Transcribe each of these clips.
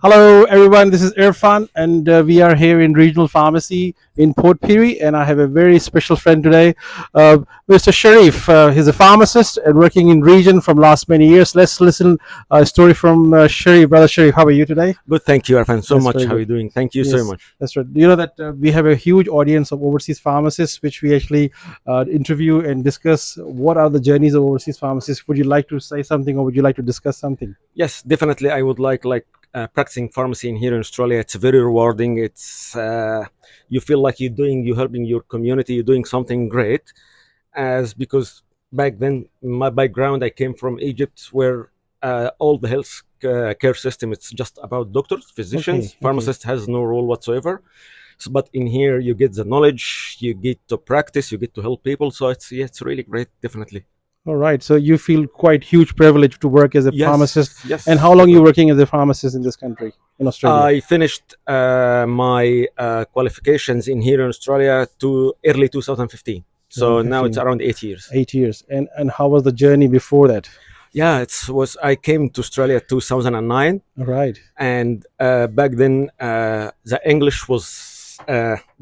Hello, everyone. This is Irfan, and we are here in Regional Pharmacy in Port Pirie. And I have a very special friend today, uh, Mr. Sharif. He's a pharmacist and working in region from last many years. Let's listen a story from Sharif. Brother Sharif, how are you today? Good, thank you, Arfan, so That's much. very How are good. you doing? Thank you so Yes, much. that's right. You know that we have a huge audience of overseas pharmacists, which we actually interview and discuss what are the journeys of overseas pharmacists. Would you like to say something, or would you like to discuss something? Yes, definitely. I would like practicing pharmacy in here in Australia. It's very rewarding. It's you feel like you're helping your community. You're doing something great. As because back then, my background, I came from Egypt, where all the health care system it's just about doctors, physicians, Okay, okay. pharmacists has no role whatsoever. So, but in here, you get the knowledge, you get to practice, you get to help people. So it's really great, definitely. All right. So you feel quite huge privilege to work as a pharmacist. Yes, And yes, how long you definitely. working as a pharmacist in this country, in Australia? I finished my qualifications in here in Australia to early 2015. So now it's 2015, around 8 years. 8 years. And how was the journey before that? Yeah, it was. I came to Australia 2009, All right. and back then the English was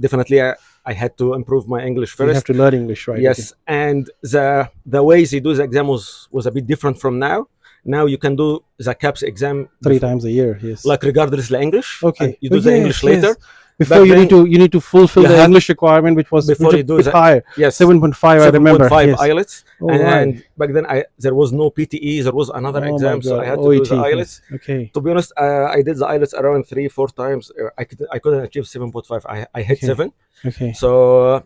definitely. I had to improve my English You have first. to learn English, right? Okay. Yes, and the ways you do the exam was a bit different from now. Now you can do the CAPS exam Three before, times a year. Yes. like regardless the English, and Okay. you Oh do the English yes, later. yes. Before Back you need then, to fulfill you the have English requirement, which before was you a do bit the higher, yes 7.5. I remember. 7.5 Yes. IELTS, All right. and back then there was no PTE, there was another Oh my exam, so God. I had to do the OET. IELTS. Yes. Okay. To be honest, I did the IELTS around 3 4 times. I couldn't achieve 7.5. I hit Okay. 7. Okay. So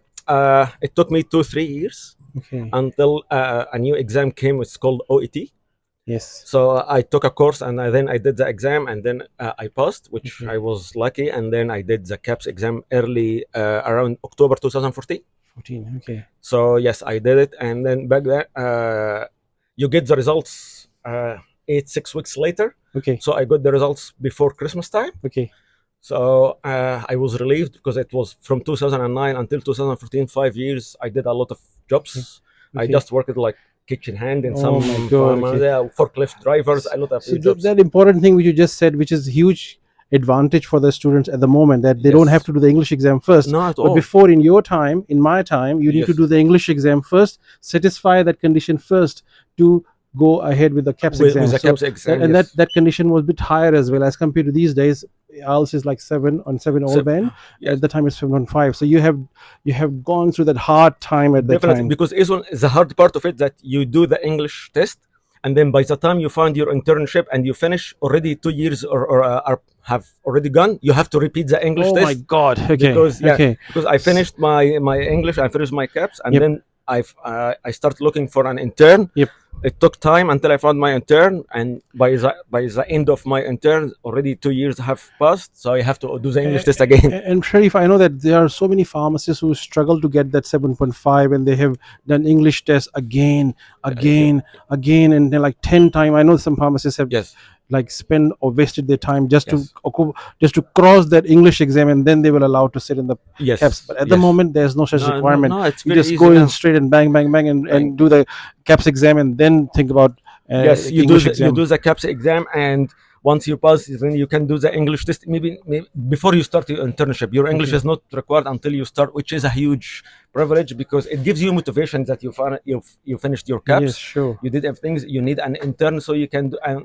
it took me 2 3 years Okay. until a new exam came. It's called OET. Yes. So I took a course, and then I did the exam, and then I passed, which Okay. I was lucky. And then I did the CAPS exam early around October 2014. 14. Okay. So yes, I did it, and then back then you get the results 8 6 weeks later. Okay. So I got the results before Christmas time. Okay. So I was relieved because it was from 2009 until 2014, 5 years. I did a lot of Okay. jobs. I Okay. just worked like kitchen hand in Oh my some God. farm, Okay. forklift drivers, a lot of So jobs. that important thing which you just said, which is huge advantage for the students at the moment, that they don't have Yes, to do the English exam first. not at But all. before, in your time, in my time, you need to Yes, do the English exam first, satisfy that condition first to go ahead with the CAPS with exam. the So CAPS exam, yes. that condition was a bit higher as well as compared to these days. IELTS is like 7 all So band. At yes, the time it's 7.5. So you have gone through that hard time at that definitely, time. because is one the hard part of it that you do the English test, and then by the time you find your internship and you finish already 2 years or are have already gone, you have to repeat the English Oh my test. God. Okay. Because yeah, Okay. because I finished my English, I finished my CAPS, and Yep. then I started looking for an intern. Yep. It took time until I found my intern, and by the end of my intern, already 2 years have passed, so I have to do the English test again. And Sharif, I know that there are so many pharmacists who struggle to get that 7.5, and they have done English tests again, Yeah. again, again, and they're like 10 times. I know some pharmacists have Yes, like spent or wasted their time yes, just to cross that English exam, and then they will allow to sit in the CAPS. yes, But at the yes. moment, there's no such No, no, requirement. no. It's You very just go easy in now. straight and bang, bang, bang, and Bang. do the CAPS exam, and then think about Yes, you do English the you exam. do the CAPS exam, and once you pass, then you can do the English test. Maybe before you start your internship, your English Okay. is not required until you start, which is a huge privilege because it gives you motivation that you finished your Yes, CAPS, sure. you did everything. You need an intern so you can do. And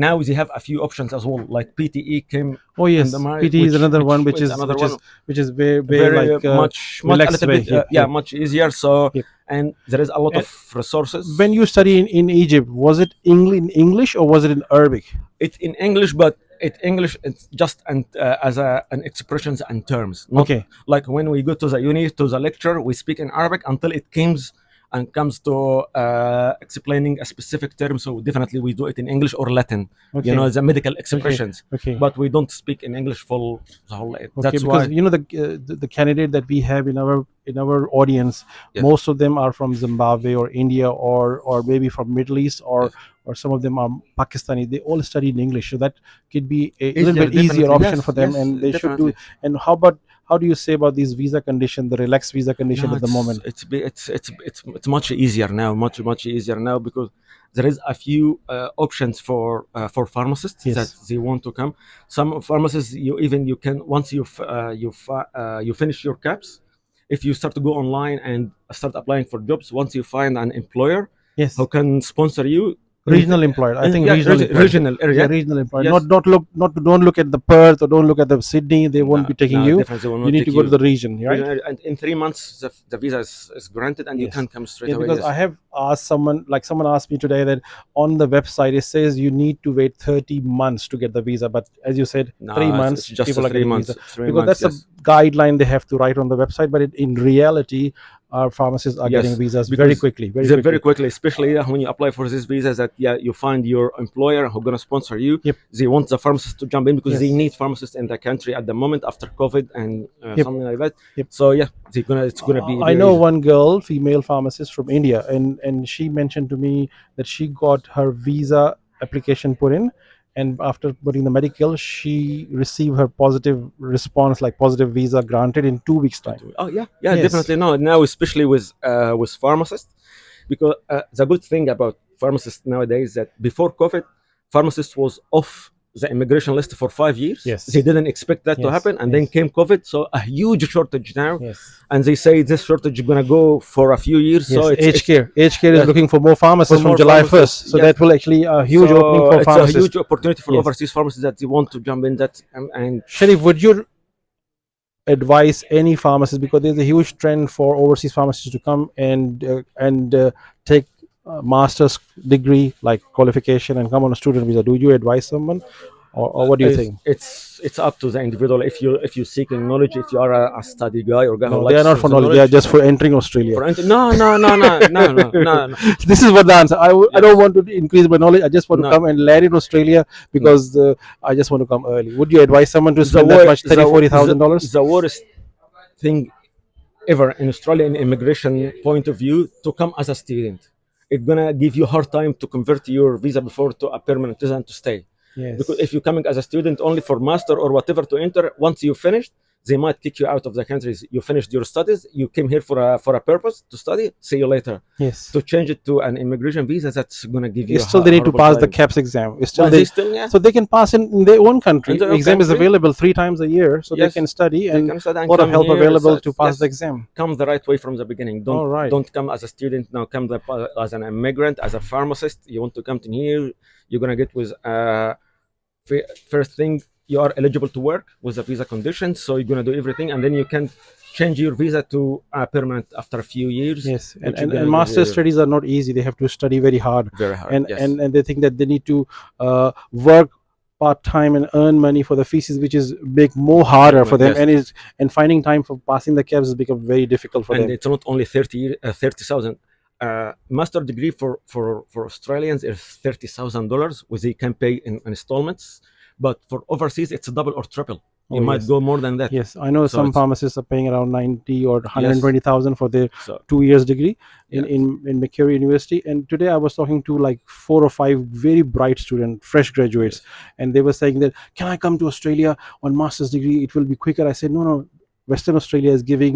now they have a few options as well, like PTE came Oh in the yes, market, PT is another one, which which is is another which one is which is way very like much a relaxed little way. bit Yep, yeah yep, much easier. So yep. and there is a lot And of when resources. you study in Egypt, was it in English or was it in Arabic? It in English, but it English it's just as an expressions and terms, not Okay, like when we go to the uni to the lecture we speak in Arabic until it comes to explaining a specific term. So definitely we do it in English or Latin, okay, the medical okay, expressions, okay. but we don't speak in English for the whole. Okay, That's because why. you know the candidate that we have in our audience, Yes, most of them are from Zimbabwe or India or maybe from Middle East yes. or some of them are Pakistani. They all study in English, so that could be a little Easier, bit easier definitely. option for Yes, them, yes, and they should do. definitely. And how about How do you say about these visa condition, the relaxed visa condition No, at the moment? it's much easier now, much easier now because there is a few options for pharmacists that Yes. they want to come. Some pharmacists you can once you finish your caps, if you start to go online and start applying for jobs, once you find an employer who Yes. can sponsor you Regional employer. I think yeah, regional employer. regional Yeah, area. regional employer. Yes. Don't look at the Perth or don't look at the Sydney. They won't No, be taking no, you. definitely will You not need to take go to you. the region, right? Regional, and in 3 months the visa is granted and you Yes. can come straight Yeah, away. because Yes. I have asked someone, like someone asked me today that on the website it says you need to wait 30 months to get the visa. But as you said, three No, it's months just a people are three getting visa months. 3 months. because that's a Yes. guideline they have to write on the website. But in reality, our pharmacists are getting Yes, visas very because quickly, very they very quickly. quickly, especially when you apply for these visas, that yeah, you find your employer who gonna sponsor you. Yep. They want the pharmacist to jump in because they Yes. need pharmacists in the country at the moment after COVID and Yep. something like that. Yep. So yeah, it's gonna be I very know easy. one girl, female pharmacist from India, and she mentioned to me that she got her visa application put in, and after putting the medical, she received her positive response, like positive visa granted in 2 weeks time. Oh yeah, yeah, Yes. definitely. No, now especially with pharmacists, because the good thing about pharmacists nowadays that before COVID, pharmacists was off the immigration list for 5 years. Yes. They didn't expect that to Yes. happen, and Yes. then came COVID, so a huge shortage now. Yes. And they say this shortage is gonna go for a few years. Yes. So Aged care is yes, looking for more pharmacists for from more July pharmacists. 1st. So Yes. that will actually a huge opening So for it's a pharmacists. huge opportunity for Yes. overseas pharmacists that they want to jump in that and Sharif, would you advise any pharmacist, because there's a huge trend for overseas pharmacists to come and take a master's degree like qualification and come on a student visa? Do you advise someone, or what do you think? it's up to the individual if you're seeking knowledge, if you are a study guy or guy who No, they are likes not for the knowledge. They are knowledge just for entering Australia. no. This is what the answer. I don't Yes. want to increase my knowledge. I just want to No, come and land in Australia no. because I just want to come early. Would you advise someone to The, spend that wor- much, $30,000, $40,000? the worst thing ever in Australia in immigration point of view to come as a student. It's gonna give you hard time to convert your visa before to a permanent resident to stay. Because Yes. if you're coming as a student only for master or whatever to enter, once you finished, they might kick you out of the country. You finished your studies, you came here for a purpose to study. See you later. Yes. To change it to an immigration visa, that's gonna give you a Still they need to horrible pass the time. CAPS exam. Still Well, they they still yeah. so they can pass in their own country. In their The own exam is country, available 3 times a year, so they yes, can study they and can study a and lot of come help here. available to So pass yes, the exam. come the right way from the beginning. All right. Don't come as a student now. Come as an immigrant, as a pharmacist. You want to come to here. You're gonna get with first thing you are eligible to work with the visa conditions. So you're gonna do everything, and then you can change your visa to permanent after a few years. Yes, which and master's studies are not easy. They have to study very hard, very hard. and Yes. and they think that they need to work part time and earn money for the fees, which is big more harder for them, Yes. and finding time for passing the CAPS has become very difficult for And them. it's not only 30,000. Master degree for Australians is $30,000, which they can pay in installments. But for overseas, it's double or triple. You Oh, might yes. go more than that. Yes, I know So some it's- pharmacists are paying around 90 or 120,000 for their So 2 years degree in, Yeah. in Macquarie University. And today I was talking to like 4 or 5 very bright students, fresh graduates, and they were saying that, can I come to Australia on master's degree? It will be quicker. I said, no. Western Australia is giving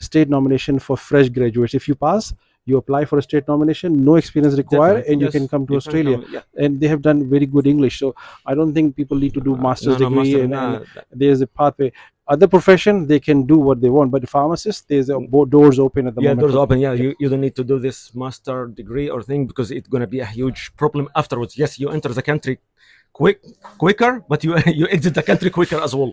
state nomination for fresh graduates. If you pass, you apply for a state nomination, no experience required, definitely, and you yes, can come to you can Australia. come, yeah. And they have done very good English. So I don't think people need to do master's No, degree master, and no. there's a pathway. Other profession they can do what they want, but pharmacists there's doors open at the Yeah, moment. doors for open. them. Yeah, you don't need to do this master degree or thing because it's gonna be a huge problem afterwards. Yes, you enter the country quicker, but you you exit the country quicker as well.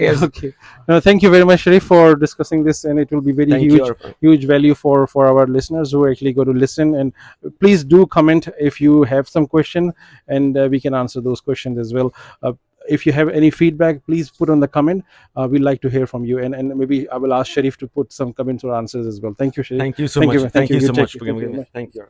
Yes. Okay. No, thank you very much, Sharif, for discussing this, and it will be very Thank huge, you. huge value for our listeners who are actually going to listen. And please do comment if you have some question, and we can answer those questions as well. If you have any feedback, please put on the comment. We'd like to hear from you, and maybe I will ask Sharif to put some comments or answers as well. Thank you, Sharif. Thank you so Thank much. you. Thank you so Take much care. for Thank you giving very me. much. Thank you.